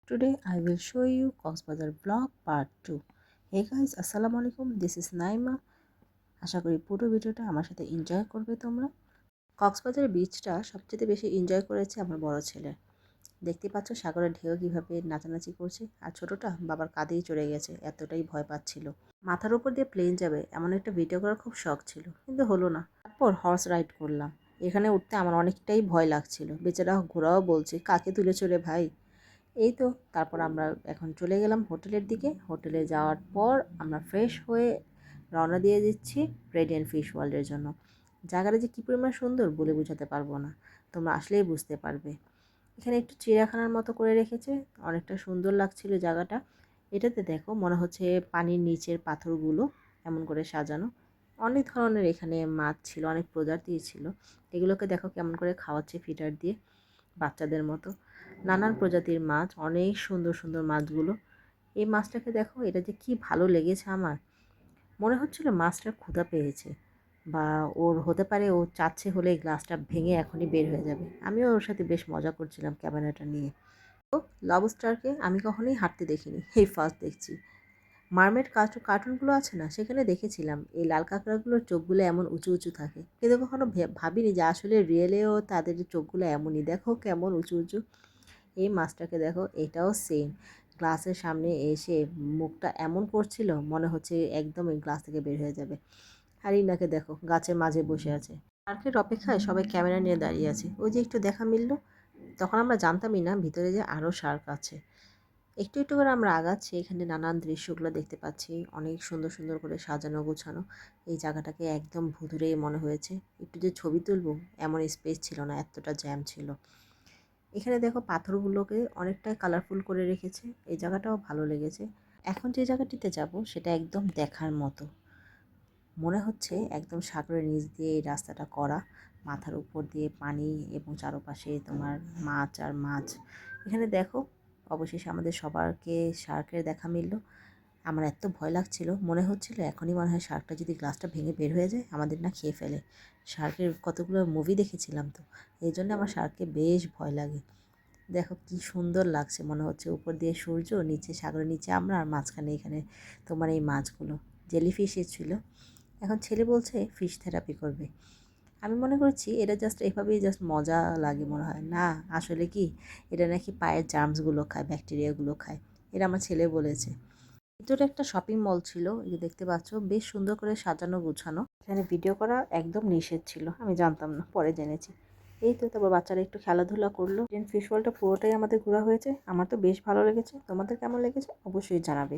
Today I will show you Coxbazar vlog part 2. Hey guys, আসসালামু আলাইকুম, this is Naima. আশা করি পুরো ভিডিওটা আমার সাথে এনজয় করবে তোমরা। কক্সবাজার বিচটা সবচেয়ে বেশি এনজয় করেছে আমার বড় ছেলে। দেখতে পাচ্ছ সাগরের ঢেউ কীভাবে নাচানাচি করছে, আর ছোটটা বাবার কাঁধেই চড়ে গেছে, এতটাই ভয় পাচ্ছিল। মাথার উপর দিয়ে প্লেন যাবে এমন একটা ভিডিও করার খুব শখ ছিল, কিন্তু হলো না। তারপর হর্স রাইড করলাম। এখানে উঠতে আমার অনেকটাই ভয় লাগছিল। বেচারা ঘোড়াও বলছে, কাকে তুলে চলে ভাই। এই তো তারপর আমরা এখন চলে গেলাম হোটেলের দিকে। হোটেলে যাওয়ার পর আমরা ফ্রেশ হয়ে রওনা দিয়ে দিচ্ছি রেডিয়েন্ট ফিশ ওয়ার্ল্ডের জন্য। জায়গাটা যে কী পরিমাণ সুন্দর বলে বোঝাতে পারবো না, তোমরা আসলেই বুঝতে পারবে। এখানে একটু চিড়িয়াখানার মতো করে রেখেছে, অনেকটা সুন্দর লাগছিল জায়গাটা। এটাতে দেখো মনে হচ্ছে পানির নিচের পাথরগুলো এমন করে সাজানো। অনেক ধরনের এখানে মাছ ছিল, অনেক প্রজাতির ছিল। এগুলোকে দেখো কেমন করে খাওয়াচ্ছে ফিডার দিয়ে, বাচ্চাদের মতো। নানান প্রজাতির মাছ, অনেক সুন্দর সুন্দর মাছগুলো। এই মাছটাকে দেখো, এটা যে কি ভালো লেগেছে আমার। মনে হচ্ছিল মাছটার ক্ষুধা পেয়েছে, বা ওর হতে পারে ও চাচ্ছে হলে এই গ্লাসটা ভেঙে এখনই বের হয়ে যাবে। আমিও ওর সাথে বেশ মজা করছিলাম ক্যামেরাটা নিয়ে। তো লবস্টারকে আমি কখনোই হাঁটতে দেখিনি, এই ফার্স্ট দেখছি। মারমেড কার্টুনগুলো আছে না, সেখানে দেখেছিলাম এই লাল কাঁকড়াগুলোর চোখগুলো এমন উঁচু উঁচু থাকে, কিন্তু কখনো ভাবিনি যে আসলে রিয়েলেও তাদের চোখগুলো এমনই। দেখো কেমন উঁচু উঁচু। এই মাছটাকে দেখো, এটাও সেম। গ্লাসের সামনে এসে মুখটা এমন করছিল, মনে হচ্ছে একদম এই গ্লাস থেকে বের হয়ে যাবে। আর ইনাকে দেখো গাছের মাঝে বসে আছে। শার্কের অপেক্ষায় সবাই ক্যামেরা নিয়ে দাঁড়িয়ে আছে। ওই যে একটু দেখা মিলল, তখন আমরা জানতামই না ভিতরে যে আরও শার্ক আছে। একটু একটু করে আমরা আগাচ্ছি, এখানে নানান দৃশ্যগুলো দেখতে পাচ্ছি, অনেক সুন্দর সুন্দর করে সাজানো গোছানো। এই জায়গাটাকে একদম ভুতুড়েই মনে হয়েছে। একটু যে ছবি তুলবো এমন স্পেস ছিল না, এতটা জ্যাম ছিল। এখানে দেখো পাথরগুলোকে অনেকটাই কালারফুল করে রেখেছে, এই জায়গাটাও ভালো লেগেছে। এখন যে জায়গাটিতে যাব সেটা একদম দেখার মতো। মনে হচ্ছে একদম সাগরের নিচ দিয়ে এই রাস্তাটা করা, মাথার উপর দিয়ে পানি এবং চারপাশে তোমার মাছ আর মাছ। এখানে দেখো অবশেষে আমাদের সবারকে শার্কের দেখা মিলল। আমার এত ভয় লাগছিল, মনে হচ্ছিল এখনই মনে হয় শার্কটা যদি গ্লাসটা ভেঙে বের হয়ে যায় আমাদের না খেয়ে ফেলে। শার্কের কতগুলো মুভি দেখেছিলাম তো, এই জন্য আমার শার্ককে বেশ ভয় লাগে। দেখো কি সুন্দর লাগছে, মনে হচ্ছে উপর দিয়ে সূর্য, নিচে সাগরের নিচে আমরা, আর মাঝখানে এখানে তোমার এই মাছগুলো। জেলিফিশই ছিল। এখন ছেলে বলছে ফিশ থেরাপি করবে। আমি মনে করছি এটা জাস্ট এভাবেই জাস্ট মজা লাগে মনে হয় না, আসলে কি এটা নাকি পায়ের জার্মসগুলো খায়, ব্যাকটেরিয়াগুলো খায়। এটা আমার ছেলে বলেছে। ভিতরে একটা শপিং মল ছিল, এই যে দেখতে পাচ্ছ, বেশ সুন্দর করে সাজানো গুছানো। এখানে ভিডিও করা একদম নিষেধ ছিল, আমি জানতাম না, পরে জেনেছি। এই তো তারপর বাচ্চারা একটু খেলাধুলা করলো। ফিশ ওয়ার্ল্ডটা পুরোটাই আমাদের ঘোরা হয়েছে। আমার তো বেশ ভালো লেগেছে, তোমাদের কেমন লেগেছে অবশ্যই জানাবে।